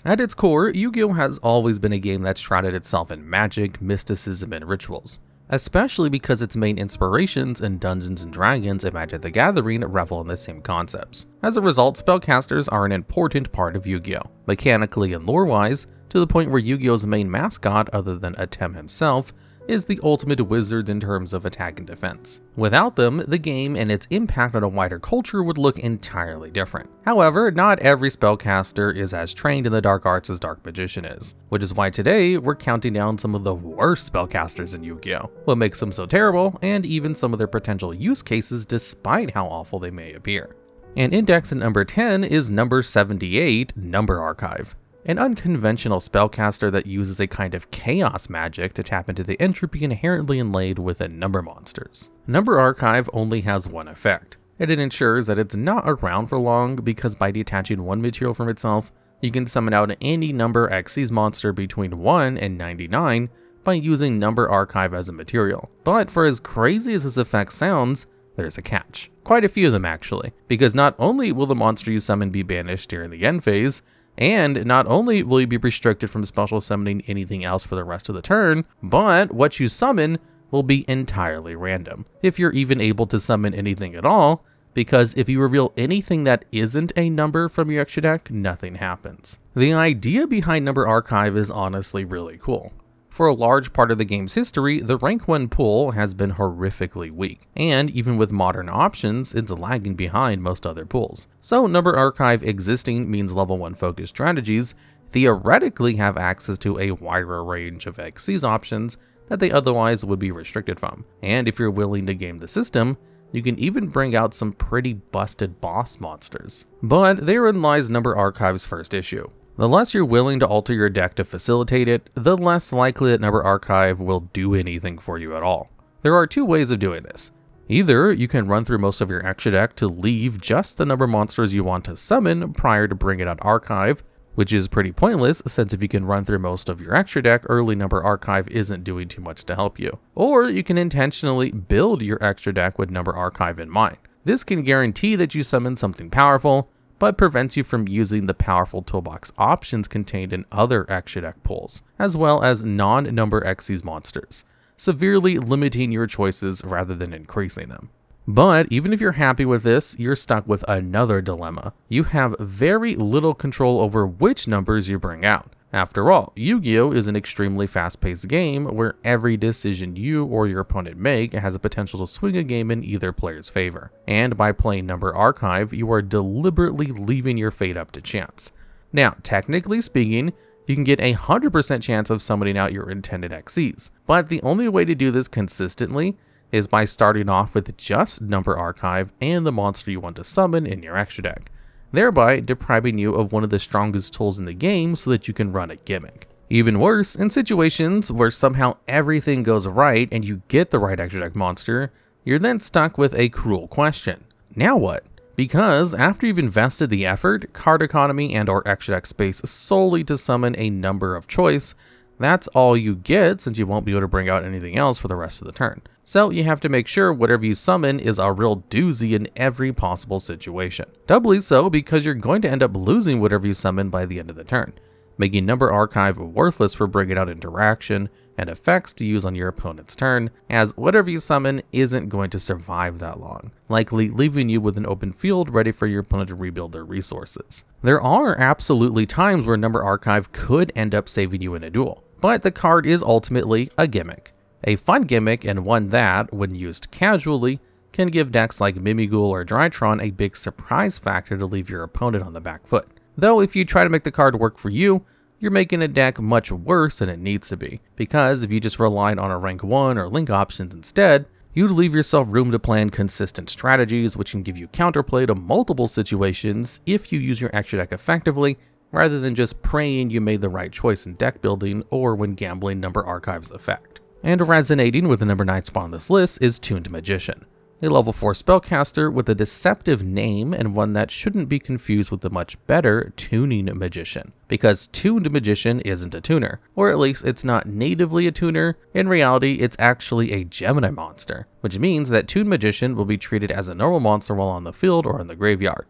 At its core, Yu-Gi-Oh! Has always been a game that's shrouded itself in magic, mysticism, and rituals, especially because its main inspirations in Dungeons & Dragons and Magic the Gathering revel in the same concepts. As a result, spellcasters are an important part of Yu-Gi-Oh! Mechanically and lore-wise, to the point where Yu-Gi-Oh!'s main mascot, other than Atem himself, is the ultimate wizard in terms of attack and defense. Without them, the game and its impact on a wider culture would look entirely different. However, not every spellcaster is as trained in the dark arts as Dark Magician is, which is why today we're counting down some of the worst spellcasters in Yu-Gi-Oh! What makes them so terrible, and even some of their potential use cases despite how awful they may appear. And index at number 10 is number 78, Number Archive. An unconventional spellcaster that uses a kind of chaos magic to tap into the entropy inherently inlaid within number monsters. Number Archive only has one effect, and it ensures that it's not around for long because by detaching one material from itself, you can summon out any number Xyz monster between 1 and 99 by using Number Archive as a material. But for as crazy as this effect sounds, there's a catch. Quite a few of them actually, because not only will the monster you summon be banished during the end phase, and not only will you be restricted from special summoning anything else for the rest of the turn, but what you summon will be entirely random, if you're even able to summon anything at all, because if you reveal anything that isn't a number from your extra deck, nothing happens. The idea behind Number Archive is honestly really cool. For a large part of the game's history, the rank 1 pool has been horrifically weak, and even with modern options, it's lagging behind most other pools. So Number Archive existing means level 1 focused strategies theoretically have access to a wider range of Xyz options that they otherwise would be restricted from. And if you're willing to game the system, you can even bring out some pretty busted boss monsters. But therein lies Number Archive's first issue. The less you're willing to alter your deck to facilitate it, the less likely that Number Archive will do anything for you at all. There are two ways of doing this. Either you can run through most of your extra deck to leave just the number monsters you want to summon prior to bringing out Archive, which is pretty pointless since if you can run through most of your extra deck, early Number Archive isn't doing too much to help you. Or you can intentionally build your extra deck with Number Archive in mind. This can guarantee that you summon something powerful, but prevents you from using the powerful toolbox options contained in other extra deck pools, as well as non-number Xyz monsters, severely limiting your choices rather than increasing them. But even if you're happy with this, you're stuck with another dilemma. You have very little control over which numbers you bring out. After all, Yu-Gi-Oh! Is an extremely fast-paced game where every decision you or your opponent make has a potential to swing a game in either player's favor. And by playing Number Archive, you are deliberately leaving your fate up to chance. Now, technically speaking, you can get a 100% chance of summoning out your intended Xyz, but the only way to do this consistently is by starting off with just Number Archive and the monster you want to summon in your extra deck, thereby depriving you of one of the strongest tools in the game so that you can run a gimmick. Even worse, in situations where somehow everything goes right and you get the right extra deck monster, you're then stuck with a cruel question. Now what? Because after you've invested the effort, card economy, and or extra deck space solely to summon a number of choice, that's all you get since you won't be able to bring out anything else for the rest of the turn. So you have to make sure whatever you summon is a real doozy in every possible situation. Doubly so because you're going to end up losing whatever you summon by the end of the turn, making Number Archive worthless for bringing out interaction and effects to use on your opponent's turn, as whatever you summon isn't going to survive that long, likely leaving you with an open field ready for your opponent to rebuild their resources. There are absolutely times where Number Archive could end up saving you in a duel, but the card is ultimately a gimmick. A fun gimmick, and one that, when used casually, can give decks like Mimighoul or Drytron a big surprise factor to leave your opponent on the back foot. Though if you try to make the card work for you, you're making a deck much worse than it needs to be, because if you just relied on a rank 1 or link options instead, you'd leave yourself room to plan consistent strategies which can give you counterplay to multiple situations if you use your extra deck effectively, rather than just praying you made the right choice in deck building or when gambling Number Archive's effect. And resonating with the number 9 spot on this list is Tooned Magician, a level 4 spellcaster with a deceptive name and one that shouldn't be confused with the much better Tuning Magician, because Tooned Magician isn't a tuner, or at least it's not natively a tuner. In reality, it's actually a Gemini monster, which means that Tooned Magician will be treated as a normal monster while on the field or in the graveyard.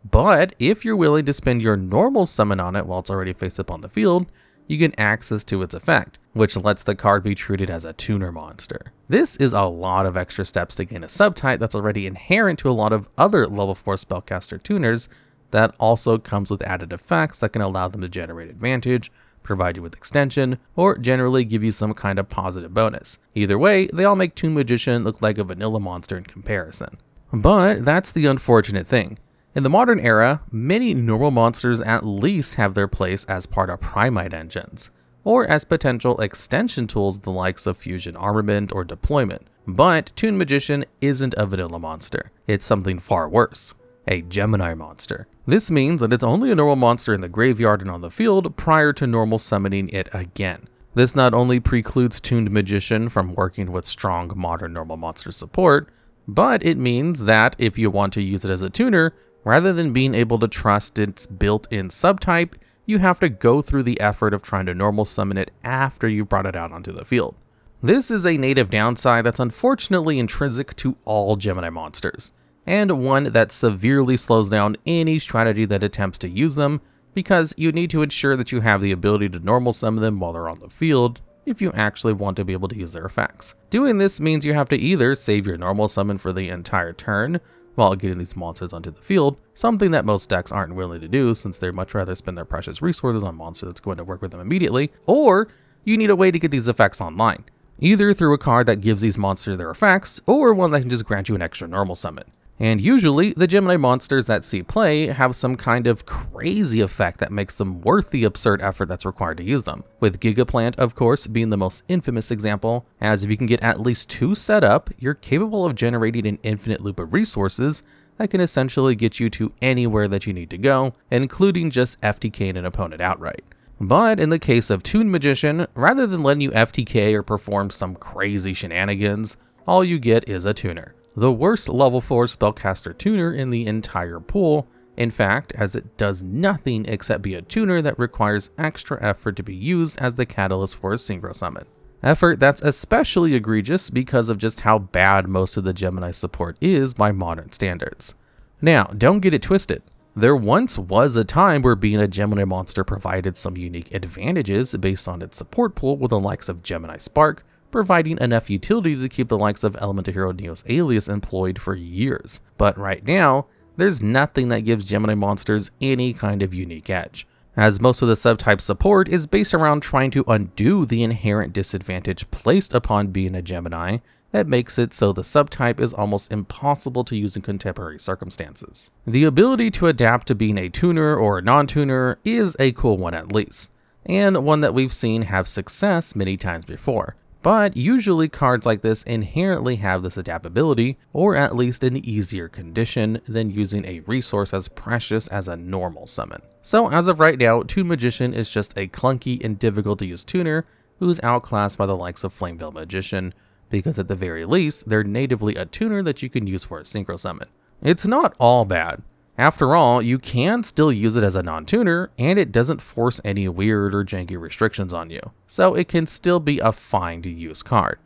But if you're willing to spend your normal summon on it while it's already face up on the field, you get access to its effect, which lets the card be treated as a tuner monster. This is a lot of extra steps to gain a subtype that's already inherent to a lot of other level 4 spellcaster tuners that also comes with added effects that can allow them to generate advantage, provide you with extension, or generally give you some kind of positive bonus. Either way, they all make Toon Magician look like a vanilla monster in comparison. But that's the unfortunate thing. In the modern era, many normal monsters at least have their place as part of Primite engines, or as potential extension tools the likes of Fusion Armament or Deployment. But Toon Magician isn't a vanilla monster, it's something far worse, a Gemini monster. This means that it's only a normal monster in the graveyard and on the field prior to normal summoning it again. This not only precludes Toon Magician from working with strong modern normal monster support, but it means that if you want to use it as a tuner, rather than being able to trust its built-in subtype, you have to go through the effort of trying to normal summon it after you brought it out onto the field. This is a native downside that's unfortunately intrinsic to all Gemini monsters, and one that severely slows down any strategy that attempts to use them, because you need to ensure that you have the ability to normal summon them while they're on the field, if you actually want to be able to use their effects. Doing this means you have to either save your normal summon for the entire turn, while getting these monsters onto the field, something that most decks aren't willing to do since they'd much rather spend their precious resources on a monster that's going to work with them immediately, or you need a way to get these effects online, either through a card that gives these monsters their effects, or one that can just grant you an extra normal summon. And usually, the Gemini monsters that see play have some kind of crazy effect that makes them worth the absurd effort that's required to use them, with Gigaplant, of course, being the most infamous example, as if you can get at least 2 set up, you're capable of generating an infinite loop of resources that can essentially get you to anywhere that you need to go, including just FTKing an opponent outright. But in the case of Toon Magician, rather than letting you FTK or perform some crazy shenanigans, all you get is a tuner. The worst level 4 spellcaster tuner in the entire pool, in fact, as it does nothing except be a tuner that requires extra effort to be used as the catalyst for a synchro summon. Effort that's especially egregious because of just how bad most of the Gemini support is by modern standards. Now, don't get it twisted. There once was a time where being a Gemini monster provided some unique advantages based on its support pool with the likes of Gemini Spark, providing enough utility to keep the likes of Elemental Hero Neo's Alias employed for years. But right now, there's nothing that gives Gemini monsters any kind of unique edge, as most of the subtype support is based around trying to undo the inherent disadvantage placed upon being a Gemini that makes it so the subtype is almost impossible to use in contemporary circumstances. The ability to adapt to being a tuner or a non-tuner is a cool one at least, and one that we've seen have success many times before. But usually cards like this inherently have this adaptability, or at least an easier condition than using a resource as precious as a normal summon. So as of right now, Toon Magician is just a clunky and difficult to use tuner who's outclassed by the likes of Flameveil Magician, because at the very least, they're natively a tuner that you can use for a synchro summon. It's not all bad. After all, you can still use it as a non-tuner, and it doesn't force any weird or janky restrictions on you, so it can still be a fine to use card.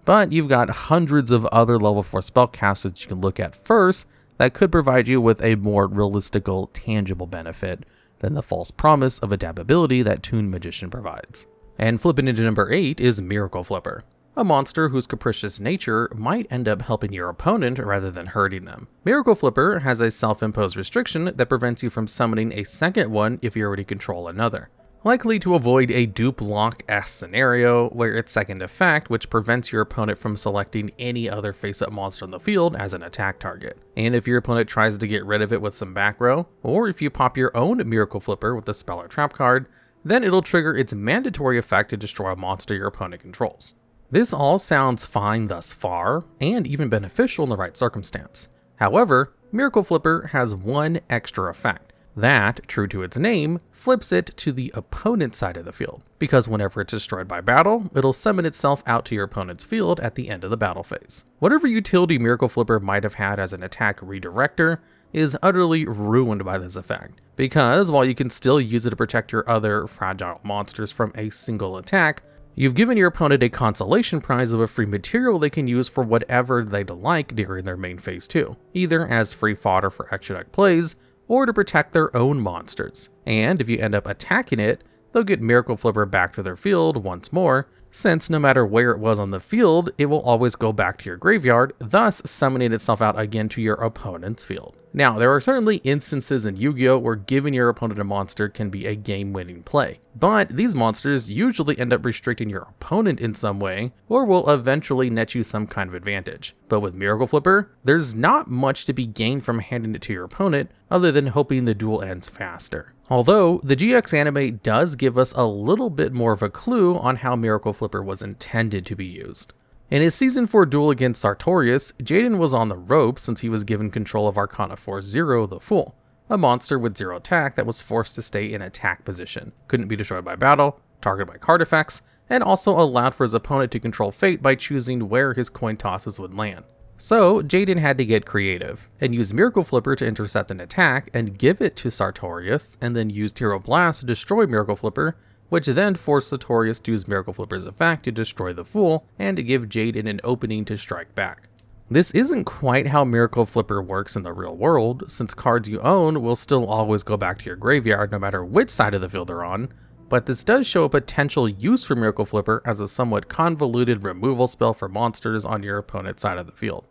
But you've got hundreds of other level 4 spellcasters that you can look at first that could provide you with a more realistical, tangible benefit than the false promise of adaptability that Toon Magician provides. And flipping into number 8 is Miracle Flipper, a monster whose capricious nature might end up helping your opponent rather than hurting them. Miracle Flipper has a self-imposed restriction that prevents you from summoning a second one if you already control another, likely to avoid a dupe lock-esque scenario where its second effect, which prevents your opponent from selecting any other face-up monster on the field as an attack target. And if your opponent tries to get rid of it with some back row, or if you pop your own Miracle Flipper with the spell or trap card, then it'll trigger its mandatory effect to destroy a monster your opponent controls. This all sounds fine thus far, and even beneficial in the right circumstance. However, Miracle Flipper has one extra effect that, true to its name, flips it to the opponent's side of the field, because whenever it's destroyed by battle, it'll summon itself out to your opponent's field at the end of the battle phase. Whatever utility Miracle Flipper might have had as an attack redirector is utterly ruined by this effect, because while you can still use it to protect your other fragile monsters from a single attack, you've given your opponent a consolation prize of a free material they can use for whatever they'd like during their main phase 2, either as free fodder for extra deck plays, or to protect their own monsters. And if you end up attacking it, they'll get Miracle Flipper back to their field once more, since no matter where it was on the field, it will always go back to your graveyard, thus summoning itself out again to your opponent's field. Now, there are certainly instances in Yu-Gi-Oh! Where giving your opponent a monster can be a game-winning play, but these monsters usually end up restricting your opponent in some way, or will eventually net you some kind of advantage. But with Miracle Flipper, there's not much to be gained from handing it to your opponent, other than hoping the duel ends faster. Although, the GX anime does give us a little bit more of a clue on how Miracle Flipper was intended to be used. In his Season 4 duel against Sartorius, Jaden was on the ropes since he was given control of Arcana Force 0, the Fool, a monster with 0 attack that was forced to stay in attack position, couldn't be destroyed by battle, targeted by card effects, and also allowed for his opponent to control fate by choosing where his coin tosses would land. So, Jaden had to get creative, and use Miracle Flipper to intercept an attack and give it to Sartorius, and then used Hero Blast to destroy Miracle Flipper, which then forced Sartorius to use Miracle Flipper's effect to destroy the Fool, and to give Jaden an opening to strike back. This isn't quite how Miracle Flipper works in the real world, since cards you own will still always go back to your graveyard no matter which side of the field they're on, but this does show a potential use for Miracle Flipper as a somewhat convoluted removal spell for monsters on your opponent's side of the field.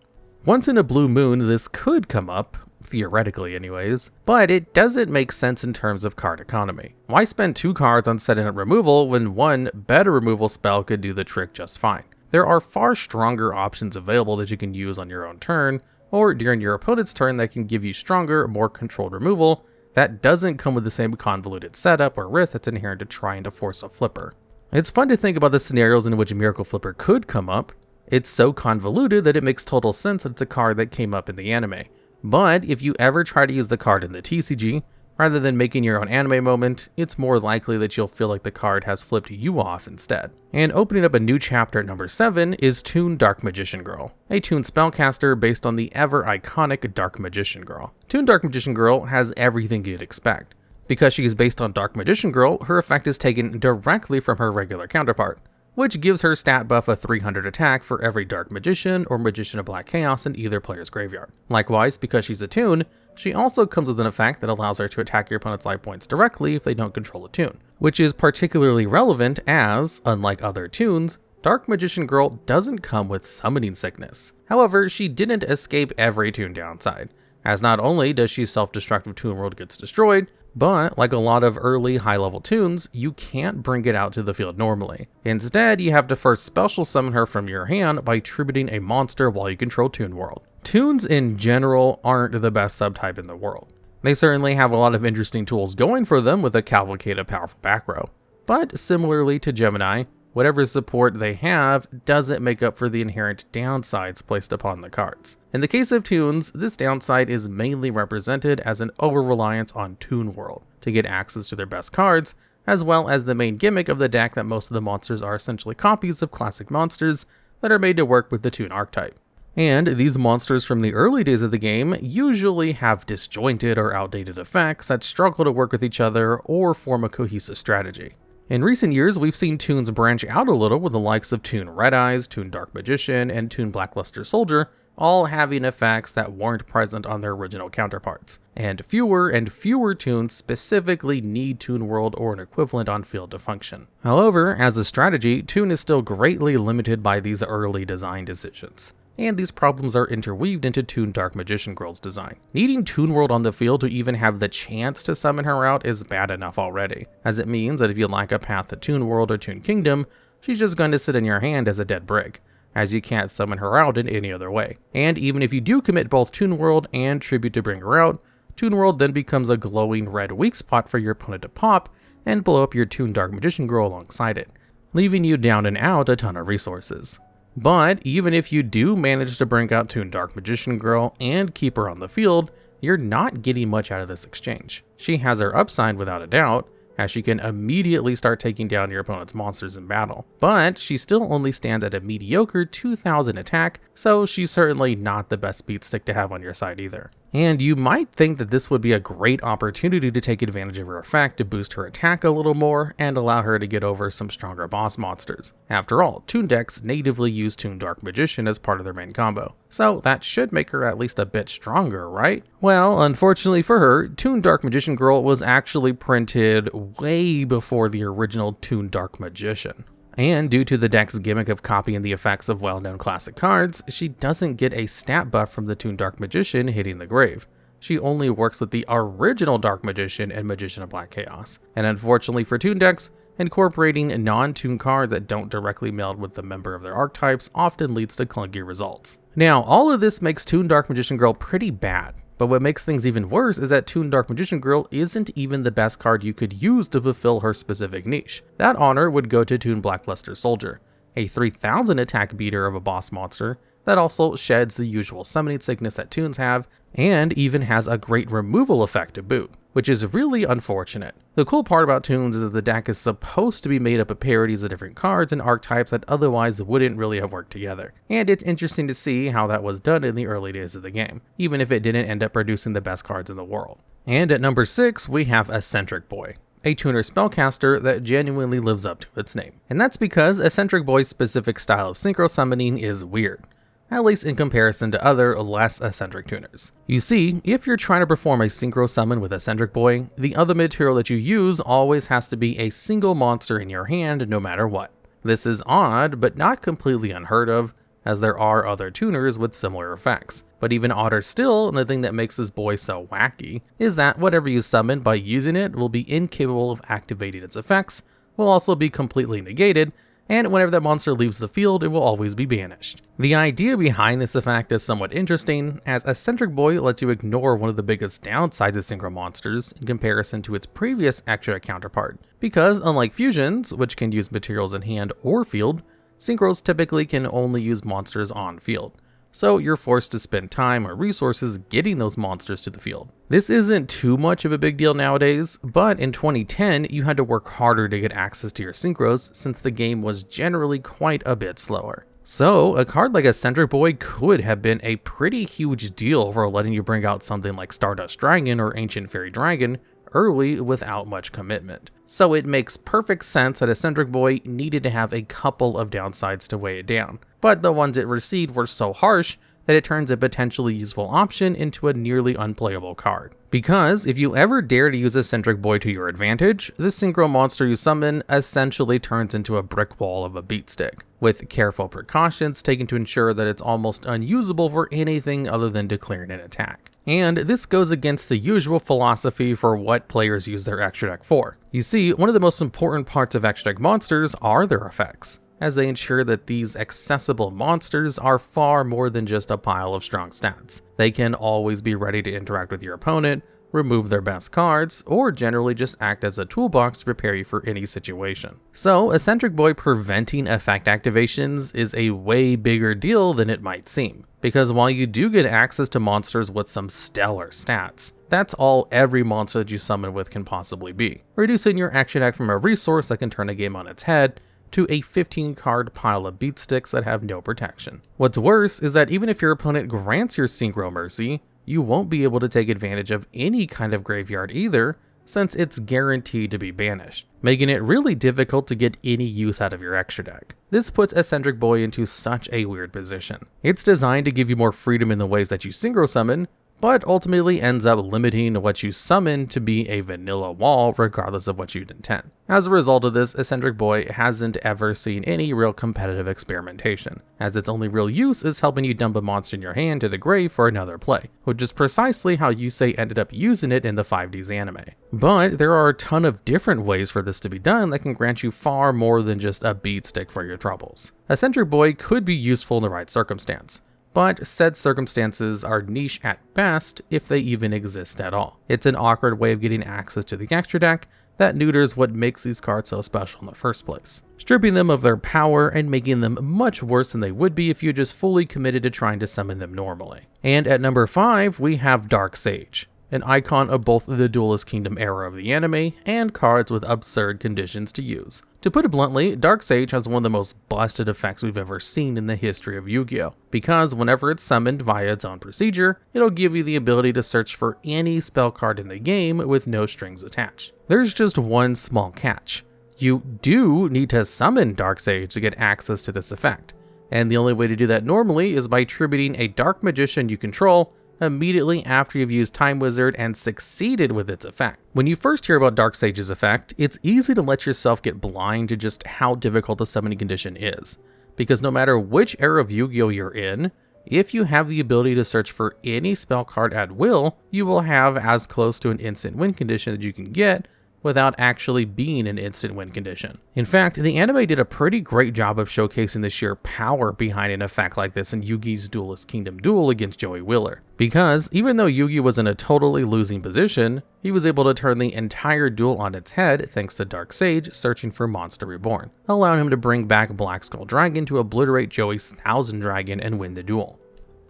Once in a blue moon, this could come up, theoretically anyways, but it doesn't make sense in terms of card economy. Why spend 2 cards on setting up removal when one better removal spell could do the trick just fine? There are far stronger options available that you can use on your own turn, or during your opponent's turn that can give you stronger, more controlled removal that doesn't come with the same convoluted setup or risk that's inherent to trying to force a flipper. It's fun to think about the scenarios in which a Miracle Flipper could come up. It's so convoluted that it makes total sense that it's a card that came up in the anime. But if you ever try to use the card in the TCG, rather than making your own anime moment, it's more likely that you'll feel like the card has flipped you off instead. And opening up a new chapter at number 7 is Toon Dark Magician Girl, a Toon spellcaster based on the ever iconic Dark Magician Girl. Toon Dark Magician Girl has everything you'd expect. Because she is based on Dark Magician Girl, her effect is taken directly from her regular counterpart, which gives her stat buff a 300 attack for every Dark Magician or Magician of Black Chaos in either player's graveyard. Likewise, because she's a Toon, she also comes with an effect that allows her to attack your opponent's life points directly if they don't control a Toon, which is particularly relevant as, unlike other Toons, Dark Magician Girl doesn't come with summoning sickness. However, she didn't escape every Toon downside, as not only does she self-destruct if Toon World gets destroyed, but like a lot of early high-level Toons, you can't bring it out to the field normally. Instead, you have to first special summon her from your hand by tributing a monster while you control Toon World. Toons in general aren't the best subtype in the world. They certainly have a lot of interesting tools going for them with a cavalcade of powerful back row. But similarly to Gemini, whatever support they have doesn't make up for the inherent downsides placed upon the cards. In the case of Toons, this downside is mainly represented as an over-reliance on Toon World to get access to their best cards, as well as the main gimmick of the deck that most of the monsters are essentially copies of classic monsters that are made to work with the Toon archetype. And these monsters from the early days of the game usually have disjointed or outdated effects that struggle to work with each other or form a cohesive strategy. In recent years, we've seen Toons branch out a little with the likes of Toon Red Eyes, Toon Dark Magician, and Toon Blackluster Soldier, all having effects that weren't present on their original counterparts. And fewer Toons specifically need Toon World or an equivalent on field to function. However, as a strategy, Toon is still greatly limited by these early design decisions. And these problems are interweaved into Toon Dark Magician Girl's design. Needing Toon World on the field to even have the chance to summon her out is bad enough already, as it means that if you lack a path to Toon World or Toon Kingdom, she's just going to sit in your hand as a dead brick, as you can't summon her out in any other way. And even if you do commit both Toon World and Tribute to bring her out, Toon World then becomes a glowing red weak spot for your opponent to pop and blow up your Toon Dark Magician Girl alongside it, leaving you down and out a ton of resources. But even if you do manage to bring out Toon Dark Magician Girl and keep her on the field, you're not getting much out of this exchange. She has her upside without a doubt, as she can immediately start taking down your opponent's monsters in battle. But she still only stands at a mediocre 2000 attack, so she's certainly not the best beat stick to have on your side either. And you might think that this would be a great opportunity to take advantage of her effect to boost her attack a little more and allow her to get over some stronger boss monsters. After all, Toon decks natively use Toon Dark Magician as part of their main combo, so that should make her at least a bit stronger, right? Well, unfortunately for her, Toon Dark Magician Girl was actually printed way before the original Toon Dark Magician. And due to the deck's gimmick of copying the effects of well-known classic cards, she doesn't get a stat buff from the Toon Dark Magician hitting the grave. She only works with the original Dark Magician and Magician of Black Chaos. And unfortunately for Toon decks, incorporating non-Toon cards that don't directly meld with the member of their archetypes often leads to clunky results. Now, all of this makes Toon Dark Magician Girl pretty bad. But what makes things even worse is that Toon Dark Magician Girl isn't even the best card you could use to fulfill her specific niche. That honor would go to Toon Blackluster Soldier, a 3000 attack beater of a boss monster that also sheds the usual summoning sickness that Toons have, and even has a great removal effect to boot, which is really unfortunate. The cool part about Toons is that the deck is supposed to be made up of parodies of different cards and archetypes that otherwise wouldn't really have worked together, and it's interesting to see how that was done in the early days of the game, even if it didn't end up producing the best cards in the world. And at number 6, we have Eccentric Boy, a tuner spellcaster that genuinely lives up to its name. And that's because Eccentric Boy's specific style of synchro summoning is weird, at least in comparison to other, less eccentric tuners. You see, if you're trying to perform a synchro summon with Eccentric Boy, the other material that you use always has to be a single monster in your hand no matter what. This is odd, but not completely unheard of, as there are other tuners with similar effects. But even odder still, and the thing that makes this boy so wacky, is that whatever you summon by using it will be incapable of activating its effects, will also be completely negated, and whenever that monster leaves the field, it will always be banished. The idea behind this effect is somewhat interesting, as Eccentric Boy lets you ignore one of the biggest downsides of synchro monsters in comparison to its previous extra counterpart, because unlike fusions, which can use materials in hand or field, synchros typically can only use monsters on field. So you're forced to spend time or resources getting those monsters to the field. This isn't too much of a big deal nowadays, but in 2010 you had to work harder to get access to your synchros since the game was generally quite a bit slower. So a card like Eccentric Boy could have been a pretty huge deal for letting you bring out something like Stardust Dragon or Ancient Fairy Dragon early without much commitment. So it makes perfect sense that Eccentric Boy needed to have a couple of downsides to weigh it down, but the ones it received were so harsh that it turns a potentially useful option into a nearly unplayable card. Because if you ever dare to use Eccentric Boy to your advantage, the synchro monster you summon essentially turns into a brick wall of a beatstick, with careful precautions taken to ensure that it's almost unusable for anything other than declaring an attack. And this goes against the usual philosophy for what players use their extra deck for. You see, one of the most important parts of extra deck monsters are their effects, as they ensure that these accessible monsters are far more than just a pile of strong stats. They can always be ready to interact with your opponent, remove their best cards, or generally just act as a toolbox to prepare you for any situation. So Eccentric Boy preventing effect activations is a way bigger deal than it might seem, because while you do get access to monsters with some stellar stats, that's all every monster that you summon with can possibly be, reducing your action deck from a resource that can turn a game on its head to a 15 card pile of beatsticks that have no protection. What's worse is that even if your opponent grants your Synchro Mercy, you won't be able to take advantage of any kind of graveyard either, since it's guaranteed to be banished, making it really difficult to get any use out of your extra deck. This puts Eccentric Boy into such a weird position. It's designed to give you more freedom in the ways that you synchro summon, but ultimately ends up limiting what you summon to be a vanilla wall regardless of what you'd intend. As a result of this, Eccentric Boy hasn't ever seen any real competitive experimentation, as its only real use is helping you dump a monster in your hand to the grave for another play, which is precisely how Yusei ended up using it in the 5Ds anime. But there are a ton of different ways for this to be done that can grant you far more than just a beatstick for your troubles. Eccentric Boy could be useful in the right circumstance, but said circumstances are niche at best if they even exist at all. It's an awkward way of getting access to the extra deck that neuters what makes these cards so special in the first place, stripping them of their power and making them much worse than they would be if you just fully committed to trying to summon them normally. And at number 5, we have Dark Sage, an icon of both the Duelist Kingdom era of the anime and cards with absurd conditions to use. To put it bluntly, Dark Sage has one of the most busted effects we've ever seen in the history of Yu-Gi-Oh! Because whenever it's summoned via its own procedure, it'll give you the ability to search for any spell card in the game with no strings attached. There's just one small catch. You do need to summon Dark Sage to get access to this effect, and the only way to do that normally is by tributing a Dark Magician you control immediately after you've used Time Wizard and succeeded with its effect. When you first hear about Dark Sage's effect, it's easy to let yourself get blind to just how difficult the summoning condition is, because no matter which era of Yu-Gi-Oh! You're in, if you have the ability to search for any spell card at will, you will have as close to an instant win condition that you can get without actually being an instant win condition. In fact, the anime did a pretty great job of showcasing the sheer power behind an effect like this in Yugi's Duelist Kingdom duel against Joey Wheeler. Because even though Yugi was in a totally losing position, he was able to turn the entire duel on its head thanks to Dark Sage searching for Monster Reborn, allowing him to bring back Black Skull Dragon to obliterate Joey's 1000 Dragon and win the duel.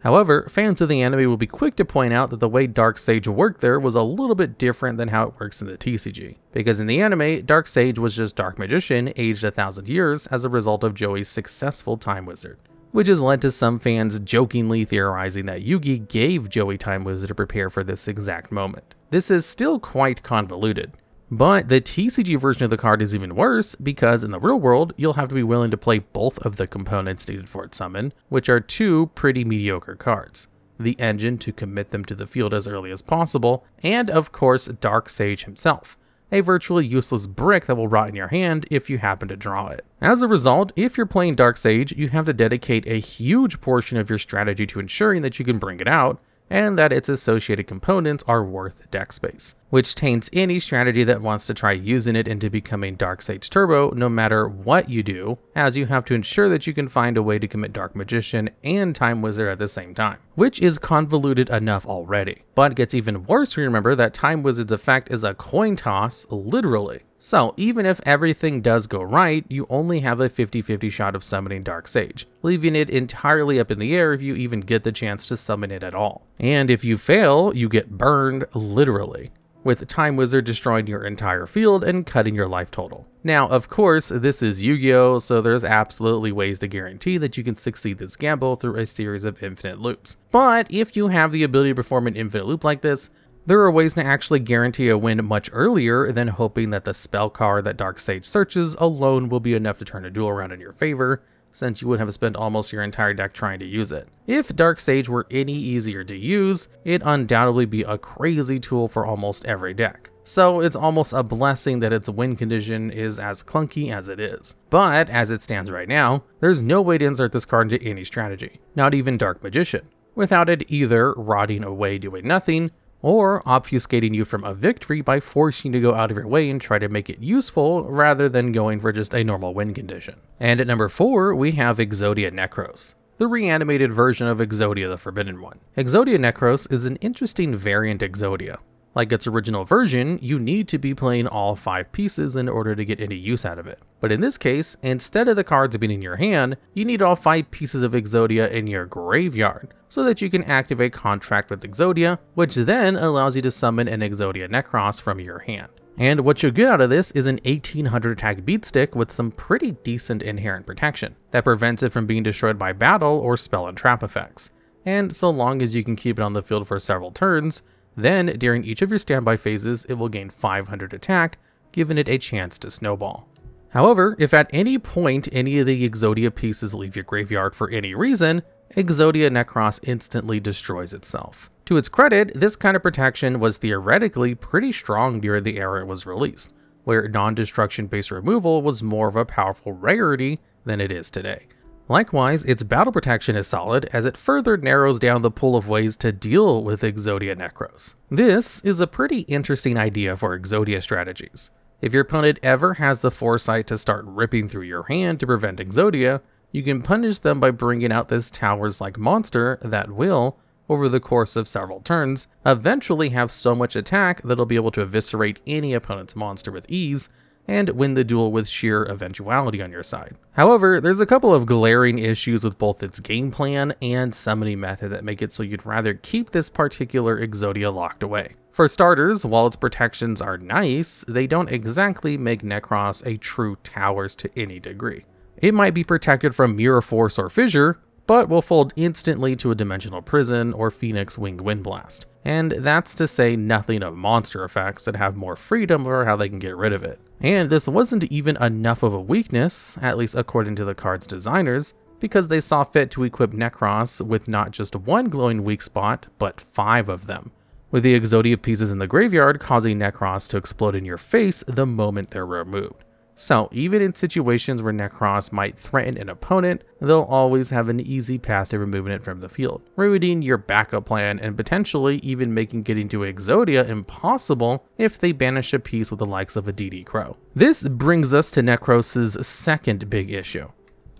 However, fans of the anime will be quick to point out that the way Dark Sage worked there was a little bit different than how it works in the TCG. Because in the anime, Dark Sage was just Dark Magician aged 1,000 years as a result of Joey's successful Time Wizard, which has led to some fans jokingly theorizing that Yugi gave Joey Time Wizard to prepare for this exact moment. This is still quite convoluted. But the TCG version of the card is even worse because in the real world, you'll have to be willing to play both of the components needed for its summon, which are two pretty mediocre cards. The engine to commit them to the field as early as possible, and of course Dark Sage himself, a virtually useless brick that will rot in your hand if you happen to draw it. As a result, if you're playing Dark Sage, you have to dedicate a huge portion of your strategy to ensuring that you can bring it out, and that its associated components are worth deck space, which taints any strategy that wants to try using it into becoming Dark Sage Turbo no matter what you do, as you have to ensure that you can find a way to commit Dark Magician and Time Wizard at the same time, which is convoluted enough already. But it gets even worse when you remember that Time Wizard's effect is a coin toss, literally. So even if everything does go right, you only have a 50-50 shot of summoning Dark Sage, leaving it entirely up in the air if you even get the chance to summon it at all. And if you fail, you get burned, literally, with Time Wizard destroying your entire field and cutting your life total. Now, of course, this is Yu-Gi-Oh!, so there's absolutely ways to guarantee that you can succeed this gamble through a series of infinite loops. But if you have the ability to perform an infinite loop like this, there are ways to actually guarantee a win much earlier than hoping that the spell card that Dark Sage searches alone will be enough to turn a duel around in your favor, since you would have spent almost your entire deck trying to use it. If Dark Sage were any easier to use, it'd undoubtedly be a crazy tool for almost every deck. So it's almost a blessing that its win condition is as clunky as it is. But as it stands right now, there's no way to insert this card into any strategy, not even Dark Magician, without it either rotting away doing nothing, or obfuscating you from a victory by forcing you to go out of your way and try to make it useful rather than going for just a normal win condition. And at number 4, we have Exodia Necross, the reanimated version of Exodia the Forbidden One. Exodia Necross is an interesting variant Exodia. Like its original version, you need to be playing all 5 pieces in order to get any use out of it. But in this case, instead of the cards being in your hand, you need all 5 pieces of Exodia in your graveyard, so that you can activate Contract with Exodia, which then allows you to summon an Exodia Necross from your hand. And what you'll get out of this is an 1800 attack beat stick with some pretty decent inherent protection that prevents it from being destroyed by battle or spell and trap effects. And so long as you can keep it on the field for several turns, then during each of your standby phases it will gain 500 attack, giving it a chance to snowball. However, if at any point any of the Exodia pieces leave your graveyard for any reason, Exodia Necross instantly destroys itself. To its credit, this kind of protection was theoretically pretty strong during the era it was released, where non-destruction based removal was more of a powerful rarity than it is today. Likewise, its battle protection is solid as it further narrows down the pool of ways to deal with Exodia Necross. This is a pretty interesting idea for Exodia strategies. If your opponent ever has the foresight to start ripping through your hand to prevent Exodia, you can punish them by bringing out this towers-like monster that will, over the course of several turns, eventually have so much attack that it'll be able to eviscerate any opponent's monster with ease, and win the duel with sheer eventuality on your side. However, there's a couple of glaring issues with both its game plan and summoning method that make it so you'd rather keep this particular Exodia locked away. For starters, while its protections are nice, they don't exactly make Necross a true towers to any degree. It might be protected from Mirror Force or Fissure, but will fold instantly to a Dimensional Prison or Phoenix Winged Windblast. And that's to say nothing of monster effects that have more freedom over how they can get rid of it. And this wasn't even enough of a weakness, at least according to the card's designers, because they saw fit to equip Necross with not just one glowing weak spot, but 5 of them, with the Exodia pieces in the graveyard causing Necross to explode in your face the moment they're removed. So even in situations where Necross might threaten an opponent, they'll always have an easy path to removing it from the field, ruining your backup plan and potentially even making getting to Exodia impossible if they banish a piece with the likes of a DD Crow. This brings us to Necross's second big issue.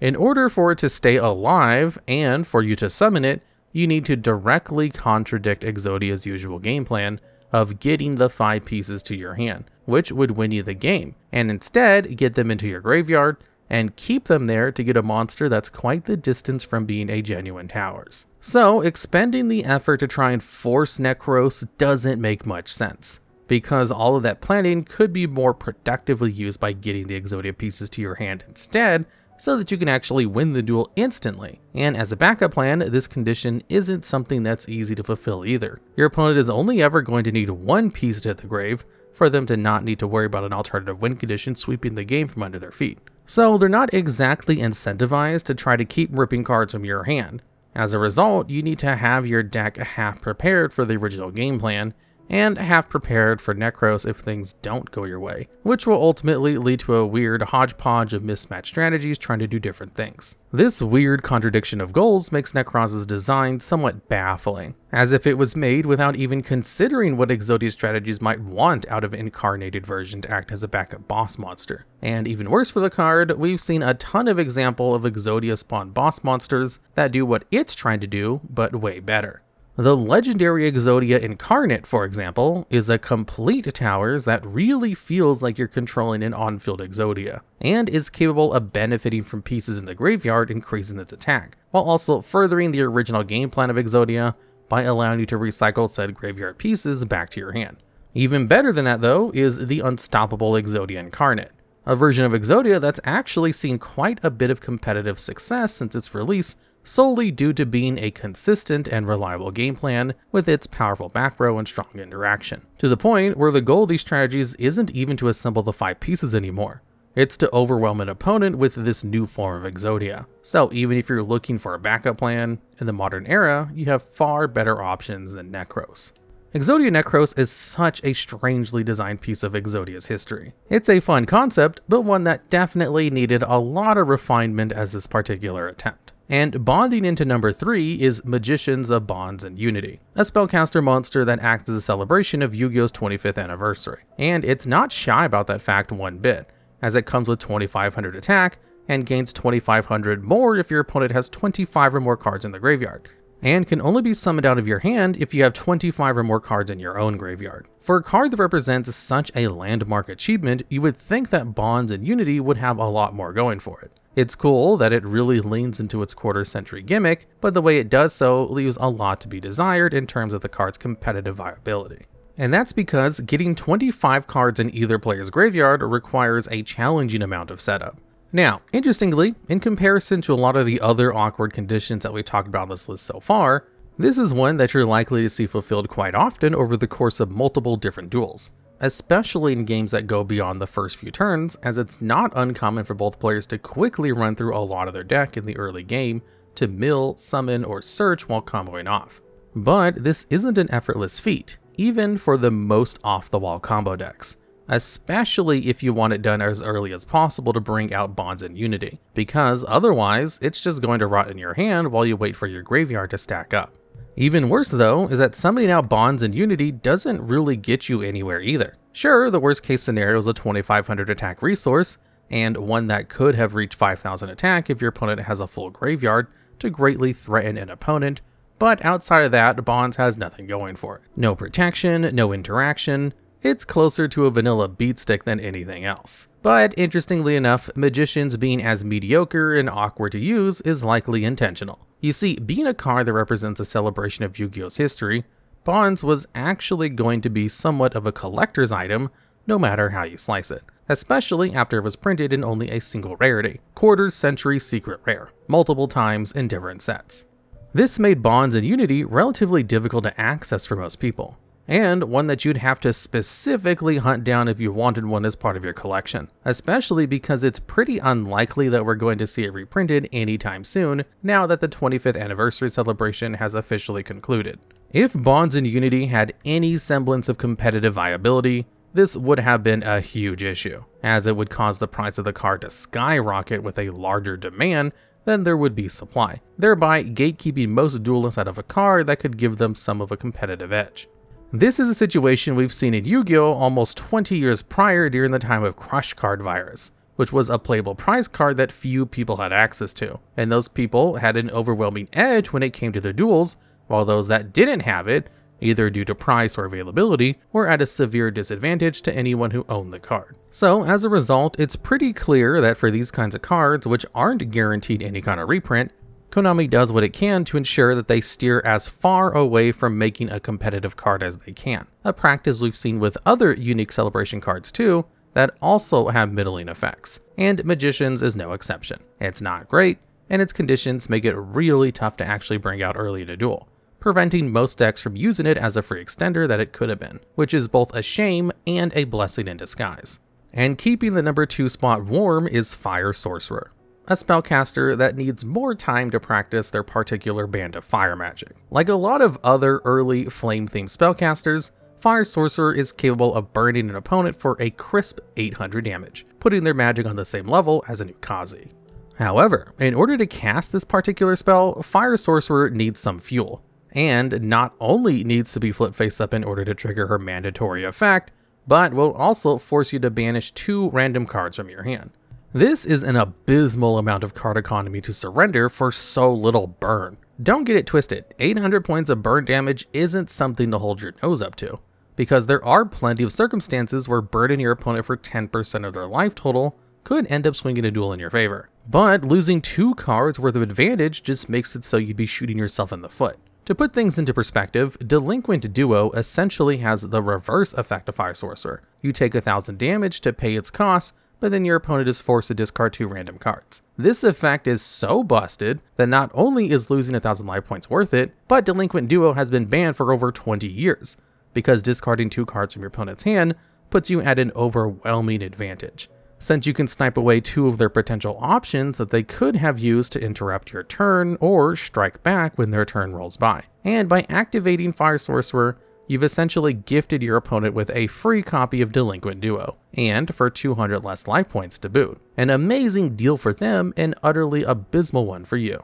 In order for it to stay alive and for you to summon it, you need to directly contradict Exodia's usual game plan of getting the 5 pieces to your hand, which would win you the game, and instead get them into your graveyard and keep them there to get a monster that's quite the distance from being a genuine towers. So expending the effort to try and force Necross doesn't make much sense, because all of that planning could be more productively used by getting the Exodia pieces to your hand instead, so that you can actually win the duel instantly. And as a backup plan, this condition isn't something that's easy to fulfill either. Your opponent is only ever going to need 1 piece to hit the grave for them to not need to worry about an alternative win condition sweeping the game from under their feet. So they're not exactly incentivized to try to keep ripping cards from your hand. As a result, you need to have your deck half prepared for the original game plan, and half prepared for Necross if things don't go your way, which will ultimately lead to a weird hodgepodge of mismatched strategies trying to do different things. This weird contradiction of goals makes Necross's design somewhat baffling, as if it was made without even considering what Exodia strategies might want out of an incarnated version to act as a backup boss monster. And even worse for the card, we've seen a ton of examples of Exodia spawned boss monsters that do what it's trying to do, but way better. The legendary Exodia Incarnate, for example, is a complete towers that really feels like you're controlling an on-field Exodia, and is capable of benefiting from pieces in the graveyard increasing its attack, while also furthering the original game plan of Exodia by allowing you to recycle said graveyard pieces back to your hand. Even better than that though is the unstoppable Exodia Incarnate, a version of Exodia that's actually seen quite a bit of competitive success since its release, solely due to being a consistent and reliable game plan with its powerful back row and strong interaction, to the point where the goal of these strategies isn't even to assemble the 5 pieces anymore. It's to overwhelm an opponent with this new form of Exodia. So even if you're looking for a backup plan in the modern era, you have far better options than Necross. Exodia Necross is such a strangely designed piece of Exodia's history. It's a fun concept, but one that definitely needed a lot of refinement as this particular attempt. And bonding into number 3 is Magicians of Bonds and Unity, a spellcaster monster that acts as a celebration of Yu-Gi-Oh's 25th anniversary. And it's not shy about that fact one bit, as it comes with 2500 attack and gains 2500 more if your opponent has 25 or more cards in the graveyard, and can only be summoned out of your hand if you have 25 or more cards in your own graveyard. For a card that represents such a landmark achievement, you would think that Bonds and Unity would have a lot more going for it. It's cool that it really leans into its quarter-century gimmick, but the way it does so leaves a lot to be desired in terms of the card's competitive viability. And that's because getting 25 cards in either player's graveyard requires a challenging amount of setup. Now, interestingly, in comparison to a lot of the other awkward conditions that we talked about on this list so far, this is one that you're likely to see fulfilled quite often over the course of multiple different duels, especially in games that go beyond the first few turns, as it's not uncommon for both players to quickly run through a lot of their deck in the early game to mill, summon, or search while comboing off. But this isn't an effortless feat, even for the most off-the-wall combo decks, especially if you want it done as early as possible to bring out Bonds and Unity, because otherwise it's just going to rot in your hand while you wait for your graveyard to stack up. Even worse though is that summoning out Bonds and Unity doesn't really get you anywhere either. Sure, the worst case scenario is a 2500 attack resource, and one that could have reached 5000 attack if your opponent has a full graveyard to greatly threaten an opponent, but outside of that, Bonds has nothing going for it. No protection, no interaction, It's closer to a vanilla beat stick than anything else. But interestingly enough, Magicians being as mediocre and awkward to use is likely intentional. You see, being a card that represents a celebration of Yu-Gi-Oh's history, Bonds was actually going to be somewhat of a collector's item, no matter how you slice it, especially after it was printed in only a single rarity, quarter-century secret rare, multiple times in different sets. This made Bonds and Unity relatively difficult to access for most people, and one that you'd have to specifically hunt down if you wanted one as part of your collection, especially because it's pretty unlikely that we're going to see it reprinted anytime soon now that the 25th anniversary celebration has officially concluded. If Bonds and Unity had any semblance of competitive viability, this would have been a huge issue, as it would cause the price of the card to skyrocket with a larger demand than there would be supply, thereby gatekeeping most duelists out of a card that could give them some of a competitive edge. This is a situation we've seen in Yu-Gi-Oh! Almost 20 years prior during the time of Crush Card Virus, which was a playable prize card that few people had access to, and those people had an overwhelming edge when it came to the duels, while those that didn't have it, either due to price or availability, were at a severe disadvantage to anyone who owned the card. So as a result, it's pretty clear that for these kinds of cards, which aren't guaranteed any kind of reprint, Konami does what it can to ensure that they steer as far away from making a competitive card as they can, a practice we've seen with other unique celebration cards too, that also have middling effects, and Magicians is no exception. It's not great, and its conditions make it really tough to actually bring out early in a duel, preventing most decks from using it as a free extender that it could have been, which is both a shame and a blessing in disguise. And keeping the number 2 spot warm is Fire Sorcerer, a spellcaster that needs more time to practice their particular band of fire magic. Like a lot of other early flame-themed spellcasters, Fire Sorcerer is capable of burning an opponent for a crisp 800 damage, putting their magic on the same level as a Nukazi. However, in order to cast this particular spell, Fire Sorcerer needs some fuel, and not only needs to be flip face up in order to trigger her mandatory effect, but will also force you to banish 2 random cards from your hand. This is an abysmal amount of card economy to surrender for so little burn. Don't get it twisted, 800 points of burn damage isn't something to hold your nose up to, because there are plenty of circumstances where burning your opponent for 10% of their life total could end up swinging a duel in your favor. But losing 2 cards worth of advantage just makes it so you'd be shooting yourself in the foot. To put things into perspective, Delinquent Duo essentially has the reverse effect of Fire Sorcerer. You take 1000 damage to pay its costs, but then your opponent is forced to discard 2 random cards. This effect is so busted that not only is losing 1000 life points worth it, but Delinquent Duo has been banned for over 20 years, because discarding 2 cards from your opponent's hand puts you at an overwhelming advantage, since you can snipe away 2 of their potential options that they could have used to interrupt your turn or strike back when their turn rolls by. And by activating Fire Sorcerer, you've essentially gifted your opponent with a free copy of Delinquent Duo, and for 200 less life points to boot. An amazing deal for them, and utterly abysmal one for you.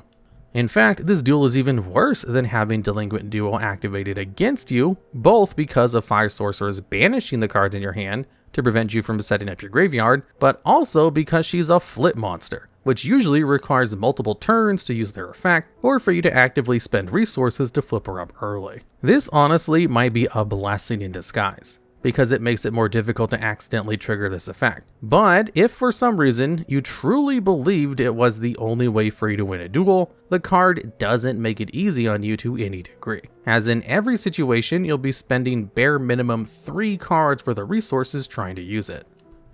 In fact, this duel is even worse than having Delinquent Duo activated against you, both because of Fire Sorcerer's banishing the cards in your hand to prevent you from setting up your graveyard, but also because she's a flip monster, which usually requires multiple turns to use their effect, or for you to actively spend resources to flip her up early. This honestly might be a blessing in disguise, because it makes it more difficult to accidentally trigger this effect. But if for some reason you truly believed it was the only way for you to win a duel, the card doesn't make it easy on you to any degree, as in every situation you'll be spending bare minimum 3 cards for the resources trying to use it.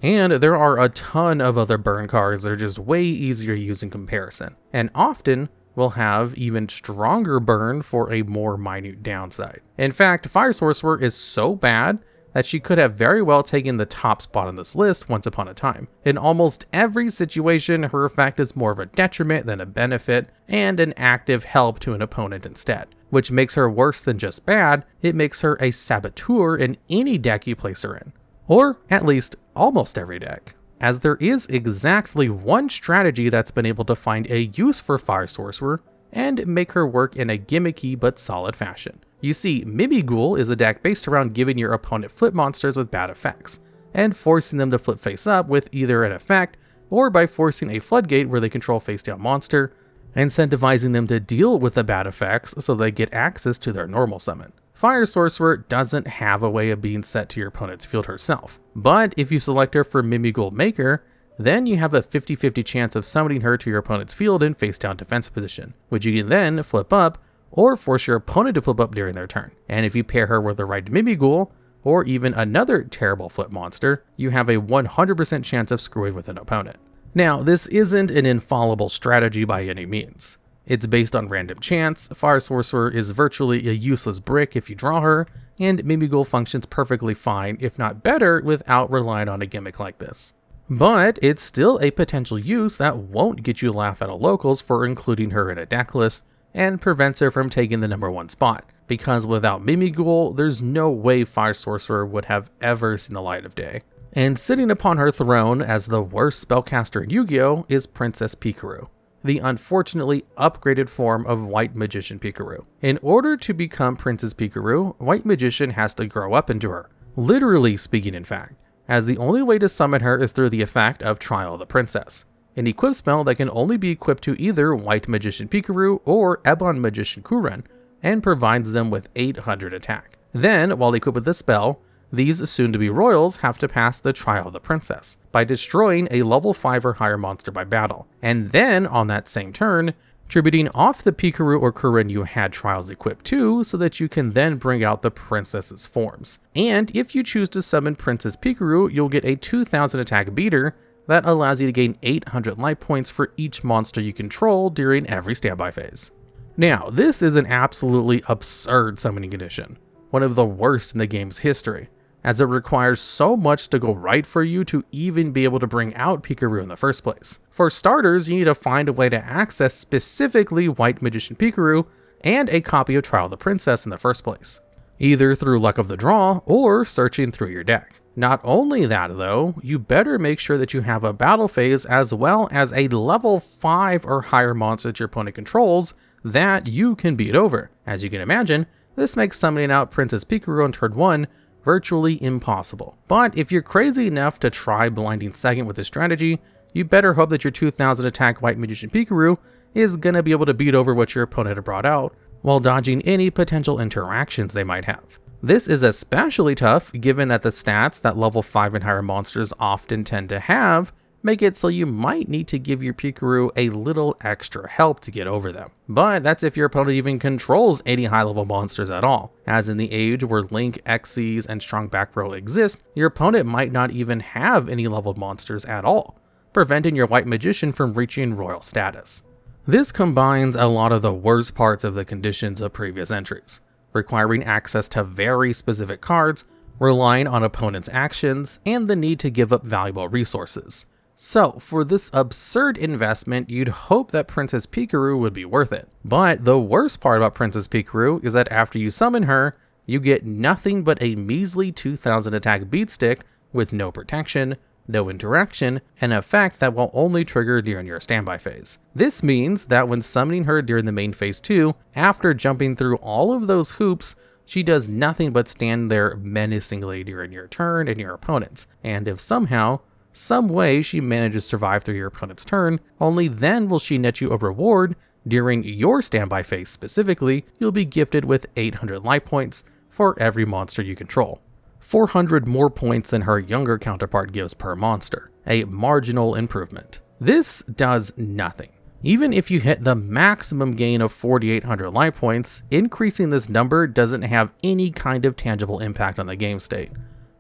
And there are a ton of other burn cards that are just way easier to use in comparison, and often will have even stronger burn for a more minute downside. In fact, Fire Sorcerer is so bad that she could have very well taken the top spot on this list once upon a time. In almost every situation, her effect is more of a detriment than a benefit, and an active help to an opponent instead, which makes her worse than just bad. It makes her a saboteur in any deck you place her in, or at least almost every deck, as there is exactly one strategy that's been able to find a use for Fire Sorcerer and make her work in a gimmicky but solid fashion. You see, Mimighoul is a deck based around giving your opponent flip monsters with bad effects, and forcing them to flip face up with either an effect, or by forcing a floodgate where they control face down monster, incentivizing them to deal with the bad effects so they get access to their normal summon. Fire Sorcerer doesn't have a way of being set to your opponent's field herself, but if you select her for Mimighoul Maker, then you have a 50-50 chance of summoning her to your opponent's field in face-down defense position, which you can then flip up or force your opponent to flip up during their turn. And if you pair her with the right Mimighoul, or even another terrible flip monster, you have a 100% chance of screwing with an opponent. Now, this isn't an infallible strategy by any means. It's based on random chance, Fire Sorcerer is virtually a useless brick if you draw her, and Mimighoul functions perfectly fine, if not better, without relying on a gimmick like this. But it's still a potential use that won't get you laughed out of locals for including her in a deck list, and prevents her from taking the #1 spot, because without Mimighoul, there's no way Fire Sorcerer would have ever seen the light of day. And sitting upon her throne as the worst spellcaster in Yu-Gi-Oh! Is Princess Pikeru, the unfortunately upgraded form of White Magician Pikeru. In order to become Princess Pikeru, White Magician has to grow up into her, literally speaking in fact, as the only way to summon her is through the effect of Trial of the Princess, an equip spell that can only be equipped to either White Magician Pikeru or Ebon Magician Kuren, and provides them with 800 attack. Then, while equipped with the spell, these soon-to-be royals have to pass the Trial of the Princess by destroying a level 5 or higher monster by battle, and then, on that same turn, tributing off the Pikeru or Kuren you had trials equipped to, so that you can then bring out the princess's forms. And if you choose to summon Princess Pikeru, you'll get a 2000 attack beater that allows you to gain 800 life points for each monster you control during every standby phase. Now, this is an absolutely absurd summoning condition, one of the worst in the game's history, as it requires so much to go right for you to even be able to bring out Pikeru in the first place. For starters, you need to find a way to access specifically White Magician Pikeru and a copy of Trial of the Princess in the first place, either through luck of the draw or searching through your deck. Not only that though, you better make sure that you have a battle phase as well as a level 5 or higher monster that your opponent controls that you can beat over. As you can imagine, this makes summoning out Princess Pikeru on turn 1 virtually impossible. But if you're crazy enough to try blinding second with this strategy, you better hope that your 2000 attack White Magician Pikeru is gonna be able to beat over what your opponent had brought out, while dodging any potential interactions they might have. This is especially tough given that the stats that level 5 and higher monsters often tend to have make it so you might need to give your Pikeru a little extra help to get over them. But that's if your opponent even controls any high level monsters at all, as in the age where Link, Xyz, and Strong Back Row exist, your opponent might not even have any leveled monsters at all, preventing your White Magician from reaching royal status. This combines a lot of the worst parts of the conditions of previous entries, requiring access to very specific cards, relying on opponents' actions, and the need to give up valuable resources. So, for this absurd investment, you'd hope that Princess Pikeru would be worth it. But the worst part about Princess Pikeru is that after you summon her, you get nothing but a measly 2000 attack beat stick with no protection, no interaction, an effect that will only trigger during your standby phase. This means that when summoning her during the main phase 2, after jumping through all of those hoops, she does nothing but stand there menacingly during your turn and your opponent's, and if somehow, some way she manages to survive through your opponent's turn, only then will she net you a reward. During your standby phase specifically, you'll be gifted with 800 life points for every monster you control. 400 more points than her younger counterpart gives per monster, a marginal improvement. This does nothing. Even if you hit the maximum gain of 4,800 life points, increasing this number doesn't have any kind of tangible impact on the game state.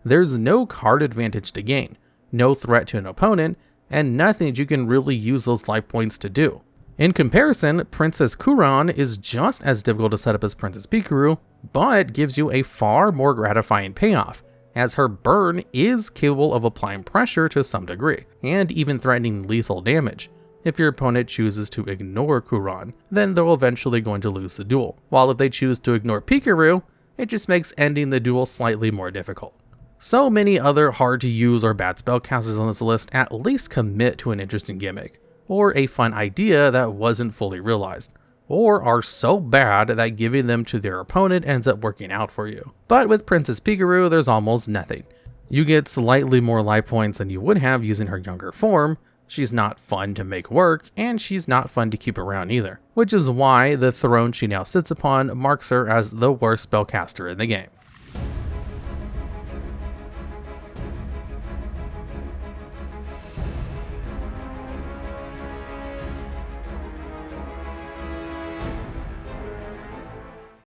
There's no card advantage to gain, no threat to an opponent, and nothing that you can really use those life points to do. In comparison, Princess Kuren is just as difficult to set up as Princess Pikeru, but gives you a far more gratifying payoff, as her burn is capable of applying pressure to some degree, and even threatening lethal damage. If your opponent chooses to ignore Kuren, then they're eventually going to lose the duel, while if they choose to ignore Pikeru, it just makes ending the duel slightly more difficult. So many other hard to use or bad spellcasters on this list at least commit to an interesting gimmick, or a fun idea that wasn't fully realized, or are so bad that giving them to their opponent ends up working out for you. But with Princess Pikeru, there's almost nothing. You get slightly more life points than you would have using her younger form, She's not fun to make work, and she's not fun to keep around either, which is why the throne she now sits upon marks her as the worst spellcaster in the game.